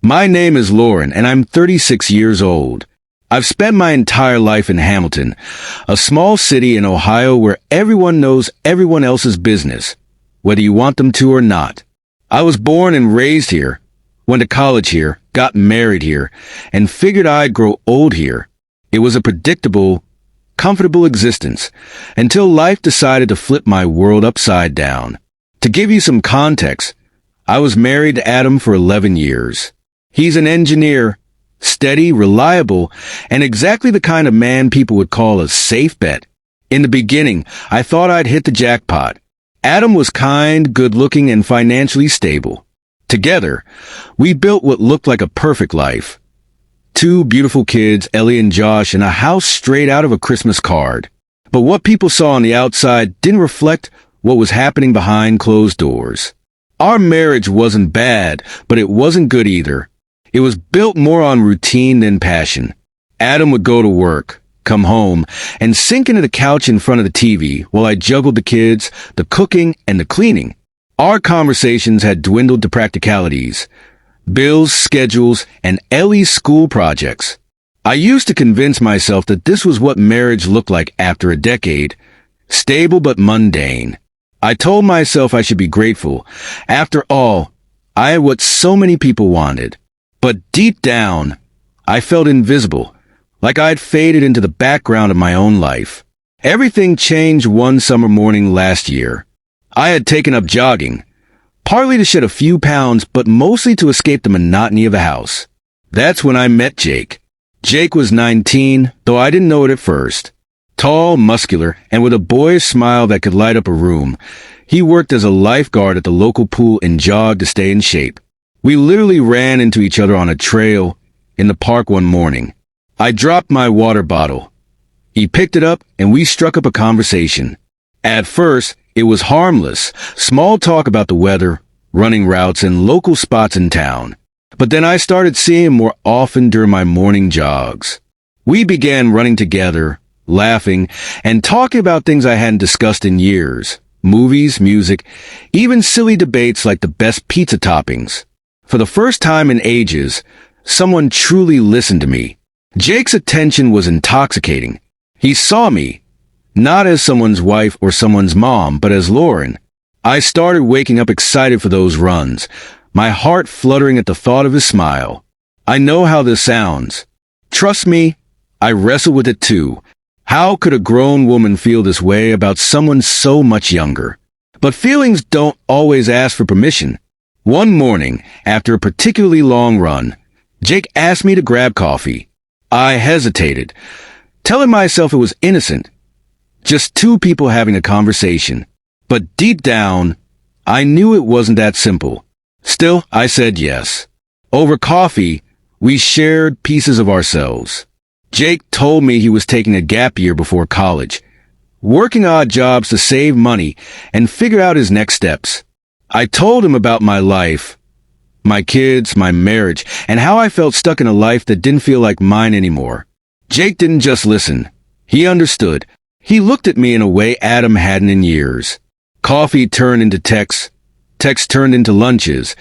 My name is Lauren, and I'm 36 years old. I've spent my entire life in Hamilton, a small city in Ohio where everyone knows everyone else's business, whether you want them to or not. I was born and raised here, went to college here, got married here, and figured I'd grow old here. It was a predictable, comfortable existence until life decided to flip my world upside down. To give you some context, I was married to Adam for 11 years. He's an engineer, steady, reliable, and exactly the kind of man people would call a safe bet. In the beginning, I thought I'd hit the jackpot. Adam was kind, good-looking, and financially stable. Together, we built what looked like a perfect life. 2 beautiful kids, Ellie and Josh, and a house straight out of a Christmas card. But what people saw on the outside didn't reflect what was happening behind closed doors. Our marriage wasn't bad, but it wasn't good either. It was built more on routine than passion. Adam would go to work, come home, and sink into the couch in front of the TV while I juggled the kids, the cooking, and the cleaning. Our conversations had dwindled to practicalities, bills, schedules, and Ellie's school projects. I used to convince myself that this was what marriage looked like after a decade, stable but mundane. I told myself I should be grateful. After all, I had what so many people wanted. But deep down, I felt invisible, like I'd faded into the background of my own life. Everything changed one summer morning last year. I had taken up jogging, partly to shed a few pounds, but mostly to escape the monotony of the house. That's when I met Jake. Jake was 19, though I didn't know it at first. Tall, muscular, and with a boyish smile that could light up a room. He worked as a lifeguard at the local pool and jogged to stay in shape. We literally ran into each other on a trail in the park one morning. I dropped my water bottle. He picked it up and we struck up a conversation. At first, it was harmless, small talk about the weather, running routes, and local spots in town. But then I started seeing him more often during my morning jogs. We began running together, laughing, and talking about things I hadn't discussed in years. Movies, music, even silly debates like the best pizza toppings. For the first time in ages, someone truly listened to me. Jake's attention was intoxicating. He saw me, not as someone's wife or someone's mom, but as Lauren. I started waking up excited for those runs, my heart fluttering at the thought of his smile. I know how this sounds. Trust me, I wrestle with it too. How could a grown woman feel this way about someone so much younger? But feelings don't always ask for permission. One morning, after a particularly long run, Jake asked me to grab coffee. I hesitated, telling myself it was innocent, just 2 people having a conversation. But deep down, I knew it wasn't that simple. Still, I said yes. Over coffee, we shared pieces of ourselves. Jake told me he was taking a gap year before college, working odd jobs to save money and figure out his next steps. I told him about my life, my kids, my marriage, and how I felt stuck in a life that didn't feel like mine anymore. Jake didn't just listen. He understood. He looked at me in a way Adam hadn't in years. Coffee turned into texts, texts turned into lunches,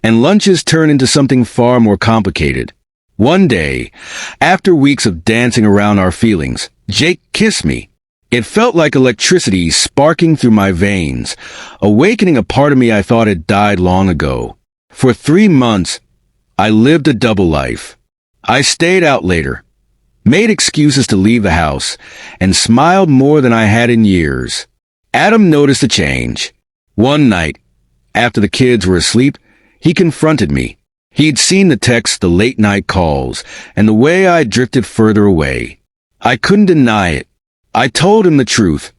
and lunches turned into something far more complicated. One day, after weeks of dancing around our feelings, Jake kissed me. It felt like electricity sparking through my veins, awakening a part of me I thought had died long ago. For 3 months, I lived a double life. I stayed out later, made excuses to leave the house, and smiled more than I had in years. Adam noticed a change. One night, after the kids were asleep, he confronted me. He'd seen the texts, the late-night calls, and the way I drifted further away. I couldn't deny it. I told him the truth.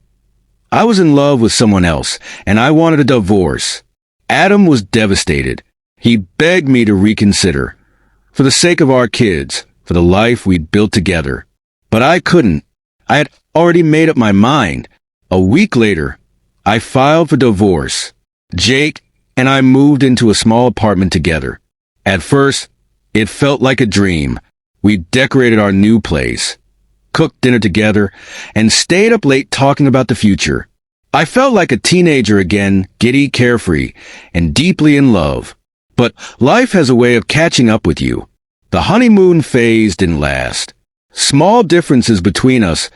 I was in love with someone else, and I wanted a divorce. Adam was devastated. He begged me to reconsider, for the sake of our kids, for the life we'd built together. But I couldn't. I had already made up my mind. A week later, I filed for divorce. Jake and I moved into a small apartment together. At first, it felt like a dream. We decorated our new place, cooked dinner together, and stayed up late talking about the future. I felt like a teenager again, giddy, carefree, and deeply in love. But life has a way of catching up with you. The honeymoon phase didn't last. Small differences between us,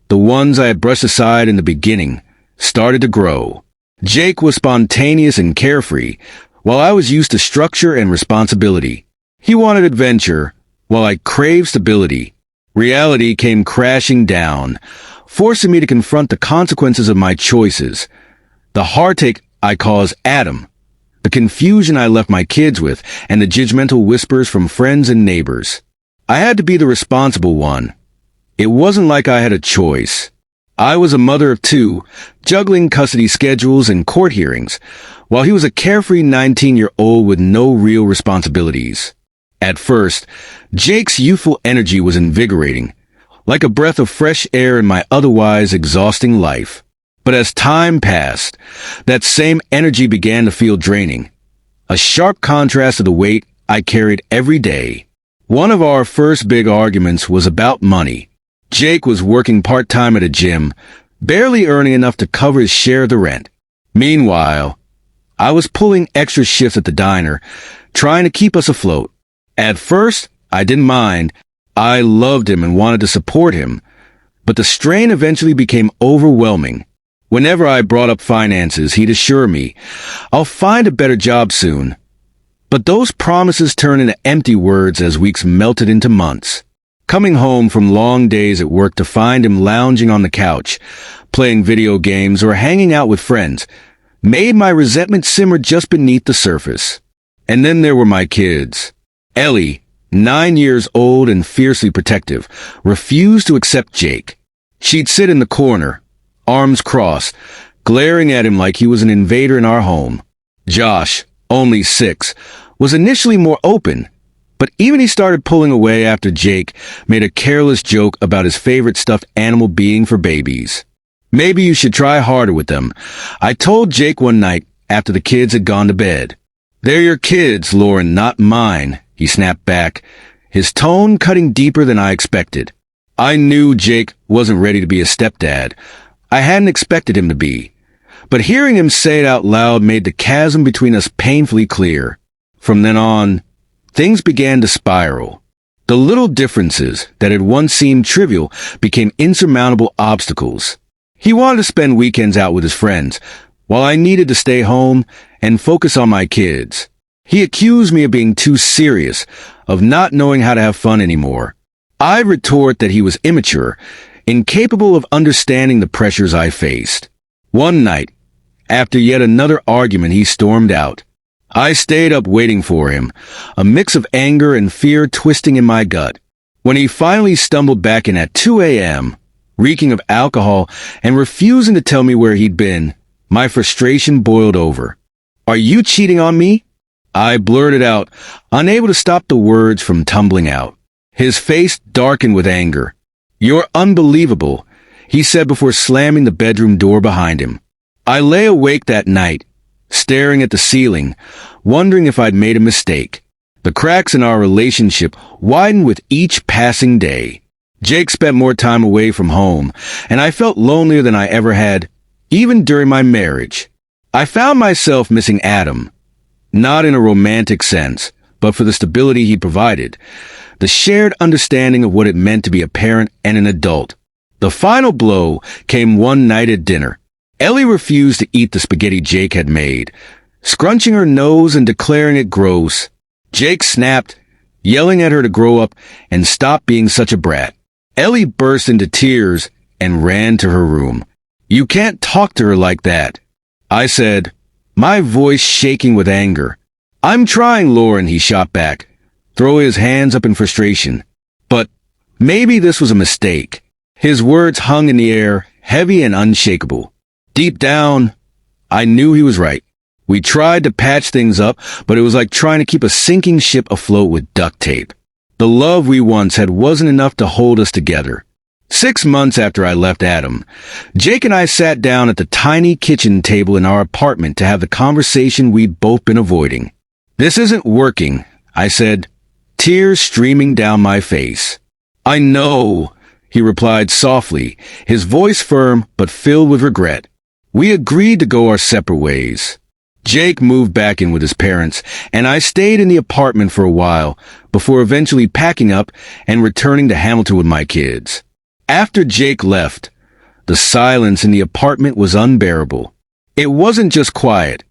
the ones I had brushed aside in the beginning, started to grow. Jake was spontaneous and carefree, while I was used to structure and responsibility. He wanted adventure, while I craved stability. Reality came crashing down, forcing me to confront the consequences of my choices. The heartache I caused Adam, the confusion I left my kids with, and the judgmental whispers from friends and neighbors. I had to be the responsible one. It wasn't like I had a choice. I was a mother of two, juggling custody schedules and court hearings, while he was a carefree 19-year-old with no real responsibilities. At first, Jake's youthful energy was invigorating, like a breath of fresh air in my otherwise exhausting life. But as time passed, that same energy began to feel draining, a sharp contrast to the weight I carried every day. One of our first big arguments was about money. Jake was working part-time at a gym, barely earning enough to cover his share of the rent. Meanwhile, I was pulling extra shifts at the diner, trying to keep us afloat. At first, I didn't mind. I loved him and wanted to support him. But the strain eventually became overwhelming. Whenever I brought up finances, he'd assure me, "I'll find a better job soon." But those promises turned into empty words as weeks melted into months. Coming home from long days at work to find him lounging on the couch, playing video games or hanging out with friends, made my resentment simmer just beneath the surface. And then there were my kids. Ellie, 9 years old and fiercely protective, refused to accept Jake. She'd sit in the corner, arms crossed, glaring at him like he was an invader in our home. Josh, only 6, was initially more open, but even he started pulling away after Jake made a careless joke about his favorite stuffed animal being for babies. "Maybe you should try harder with them," I told Jake one night after the kids had gone to bed. "They're your kids, Lauren, not mine," he snapped back, his tone cutting deeper than I expected. I knew Jake wasn't ready to be a stepdad. I hadn't expected him to be. But hearing him say it out loud made the chasm between us painfully clear. From then on, things began to spiral. The little differences that had once seemed trivial became insurmountable obstacles. He wanted to spend weekends out with his friends, while I needed to stay home and focus on my kids. He accused me of being too serious, of not knowing how to have fun anymore. I retort that he was immature, incapable of understanding the pressures I faced. One night, after yet another argument, he stormed out. I stayed up waiting for him, a mix of anger and fear twisting in my gut. When he finally stumbled back in at 2 a.m., reeking of alcohol and refusing to tell me where he'd been, my frustration boiled over. "Are you cheating on me?" I blurted out, unable to stop the words from tumbling out. His face darkened with anger. "You're unbelievable," he said before slamming the bedroom door behind him. I lay awake that night, staring at the ceiling, wondering if I'd made a mistake. The cracks in our relationship widened with each passing day. Jake spent more time away from home, and I felt lonelier than I ever had, even during my marriage. I found myself missing Adam, not in a romantic sense, but for the stability he provided, the shared understanding of what it meant to be a parent and an adult. The final blow came one night at dinner. Ellie refused to eat the spaghetti Jake had made, scrunching her nose and declaring it gross. Jake snapped, yelling at her to grow up and stop being such a brat. Ellie burst into tears and ran to her room. "You can't talk to her like that," I said, my voice shaking with anger. "I'm trying, Lauren," he shot back, throwing his hands up in frustration. But maybe this was a mistake. His words hung in the air, heavy and unshakable. Deep down, I knew he was right. We tried to patch things up, but it was like trying to keep a sinking ship afloat with duct tape. The love we once had wasn't enough to hold us together. 6 months after I left Adam, Jake and I sat down at the tiny kitchen table in our apartment to have the conversation we'd both been avoiding. "This isn't working," I said, tears streaming down my face. "I know," he replied softly, his voice firm but filled with regret. "We agreed to go our separate ways." Jake moved back in with his parents, and I stayed in the apartment for a while before eventually packing up and returning to Hamilton with my kids. After Jake left, the silence in the apartment was unbearable. It wasn't just quiet.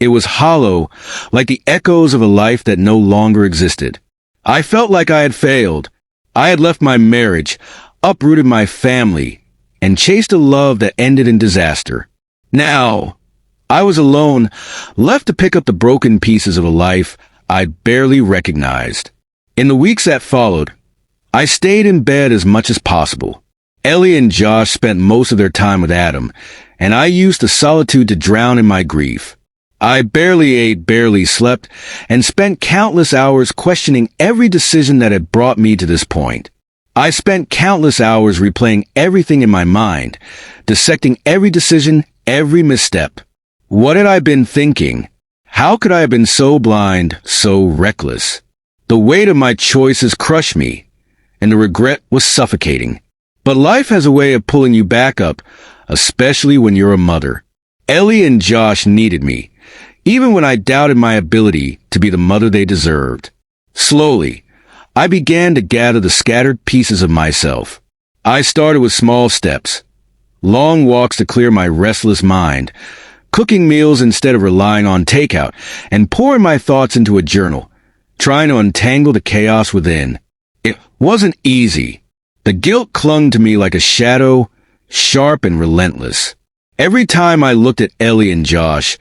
It was hollow, like the echoes of a life that no longer existed. I felt like I had failed. I had left my marriage, uprooted my family, and chased a love that ended in disaster. Now, I was alone, left to pick up the broken pieces of a life I'd barely recognized. In the weeks that followed, I stayed in bed as much as possible. Ellie and Josh spent most of their time with Adam, and I used the solitude to drown in my grief. I barely ate, barely slept, and spent countless hours questioning every decision that had brought me to this point. I spent countless hours replaying everything in my mind, dissecting every decision, every misstep. What had I been thinking? How could I have been so blind, so reckless? The weight of my choices crushed me, and the regret was suffocating. But life has a way of pulling you back up, especially when you're a mother. Ellie and Josh needed me, even when I doubted my ability to be the mother they deserved. Slowly, I began to gather the scattered pieces of myself. I started with small steps, long walks to clear my restless mind, cooking meals instead of relying on takeout, and pouring my thoughts into a journal, trying to untangle the chaos within. It wasn't easy. The guilt clung to me like a shadow, sharp and relentless. Every time I looked at Ellie and Josh,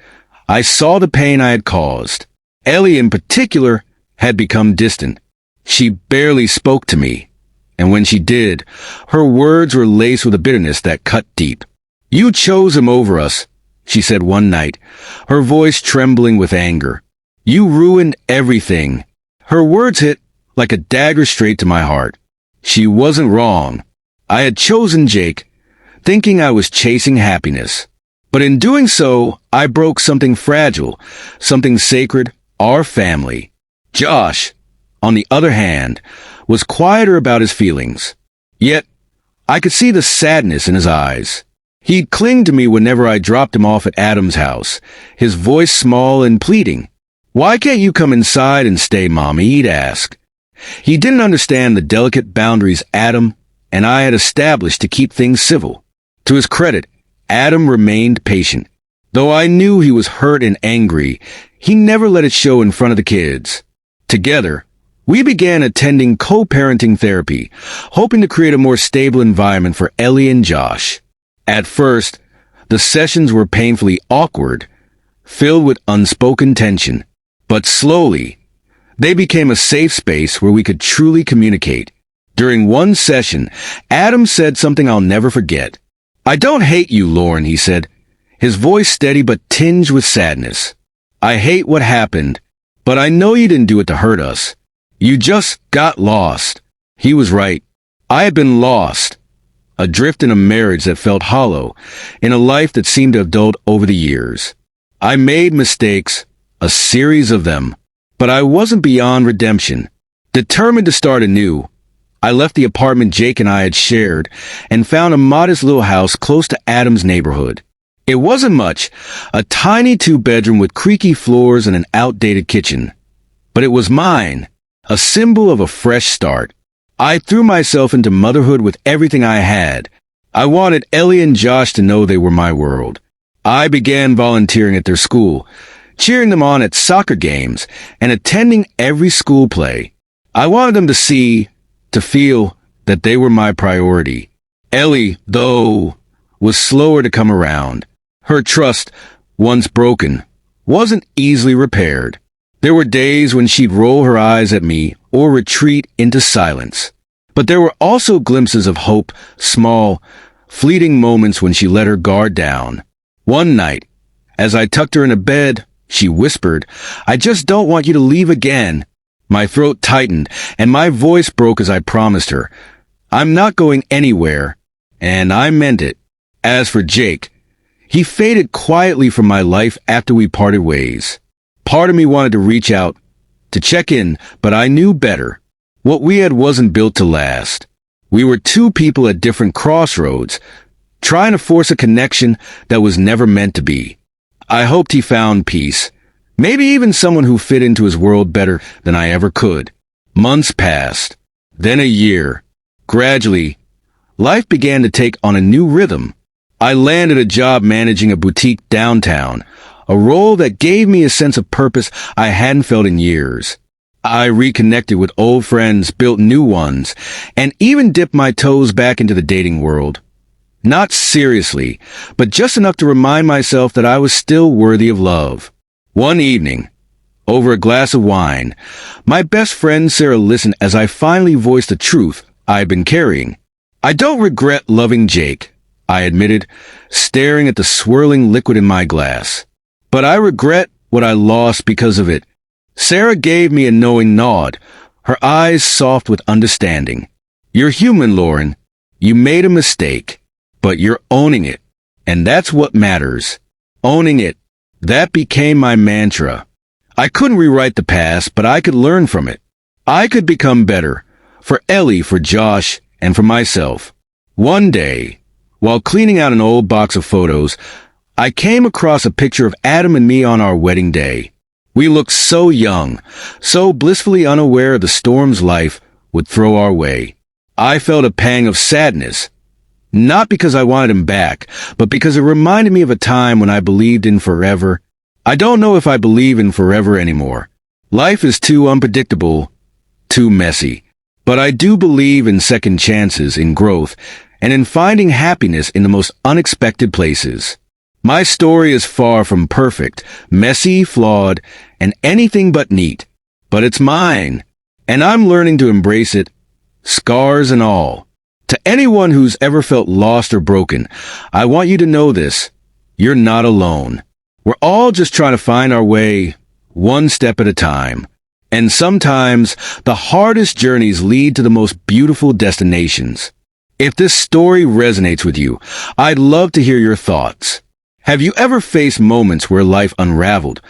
I saw the pain I had caused. Ellie in particular had become distant. She barely spoke to me, and when she did, her words were laced with a bitterness that cut deep. "You chose him over us," she said one night, her voice trembling with anger. "You ruined everything." Her words hit like a dagger straight to my heart. She wasn't wrong. I had chosen Jake, thinking I was chasing happiness. But in doing so, I broke something fragile, something sacred, our family. Josh, on the other hand, was quieter about his feelings. Yet, I could see the sadness in his eyes. He'd cling to me whenever I dropped him off at Adam's house, his voice small and pleading. "Why can't you come inside and stay, Mommy?" he'd ask. He didn't understand the delicate boundaries Adam and I had established to keep things civil. To his credit, Adam remained patient. Though I knew he was hurt and angry, he never let it show in front of the kids. Together, we began attending co-parenting therapy, hoping to create a more stable environment for Ellie and Josh. At first, the sessions were painfully awkward, filled with unspoken tension. But slowly, they became a safe space where we could truly communicate. During one session, Adam said something I'll never forget. "I don't hate you, Lauren," he said, his voice steady but tinged with sadness. "I hate what happened, but I know you didn't do it to hurt us. You just got lost." He was right. I had been lost, adrift in a marriage that felt hollow, in a life that seemed to have dulled over the years. I made mistakes, a series of them, but I wasn't beyond redemption. Determined to start anew, I left the apartment Jake and I had shared and found a modest little house close to Adam's neighborhood. It wasn't much, a tiny two-bedroom with creaky floors and an outdated kitchen. But it was mine, a symbol of a fresh start. I threw myself into motherhood with everything I had. I wanted Ellie and Josh to know they were my world. I began volunteering at their school, cheering them on at soccer games, and attending every school play. I wanted them to see, to feel, that they were my priority. Ellie, though, was slower to come around. Her trust, once broken, wasn't easily repaired. There were days when she'd roll her eyes at me or retreat into silence. But there were also glimpses of hope, small, fleeting moments when she let her guard down. One night, as I tucked her in a bed, she whispered, "I just don't want you to leave again." My throat tightened, and my voice broke as I promised her, "I'm not going anywhere," and I meant it. As for Jake, he faded quietly from my life after we parted ways. Part of me wanted to reach out, to check in, but I knew better. What we had wasn't built to last. We were two people at different crossroads, trying to force a connection that was never meant to be. I hoped he found peace. Maybe even someone who fit into his world better than I ever could. Months passed. Then a year. Gradually, life began to take on a new rhythm. I landed a job managing a boutique downtown, a role that gave me a sense of purpose I hadn't felt in years. I reconnected with old friends, built new ones, and even dipped my toes back into the dating world. Not seriously, but just enough to remind myself that I was still worthy of love. One evening, over a glass of wine, my best friend Sarah listened as I finally voiced the truth I'd been carrying. "I don't regret loving Jake," I admitted, staring at the swirling liquid in my glass. "But I regret what I lost because of it." Sarah gave me a knowing nod, her eyes soft with understanding. "You're human, Lauren. You made a mistake, but you're owning it. And that's what matters. Owning it. That became my mantra. I couldn't rewrite the past, but I could learn from it. I could become better. For Ellie, for Josh, and for myself." One day, while cleaning out an old box of photos, I came across a picture of Adam and me on our wedding day. We looked so young, so blissfully unaware of the storms life would throw our way. I felt a pang of sadness. Not because I wanted him back, but because it reminded me of a time when I believed in forever. I don't know if I believe in forever anymore. Life is too unpredictable, too messy. But I do believe in second chances, in growth, and in finding happiness in the most unexpected places. My story is far from perfect, messy, flawed, and anything but neat. But it's mine, and I'm learning to embrace it, scars and all. To anyone who's ever felt lost or broken, I want you to know this. You're not alone. We're all just trying to find our way, one step at a time. And sometimes, the hardest journeys lead to the most beautiful destinations. If this story resonates with you, I'd love to hear your thoughts. Have you ever faced moments where life unraveled,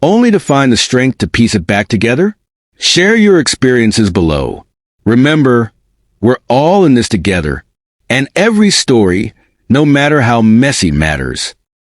only to find the strength to piece it back together? Share your experiences below. Remember, we're all in this together, and every story, no matter how messy, matters.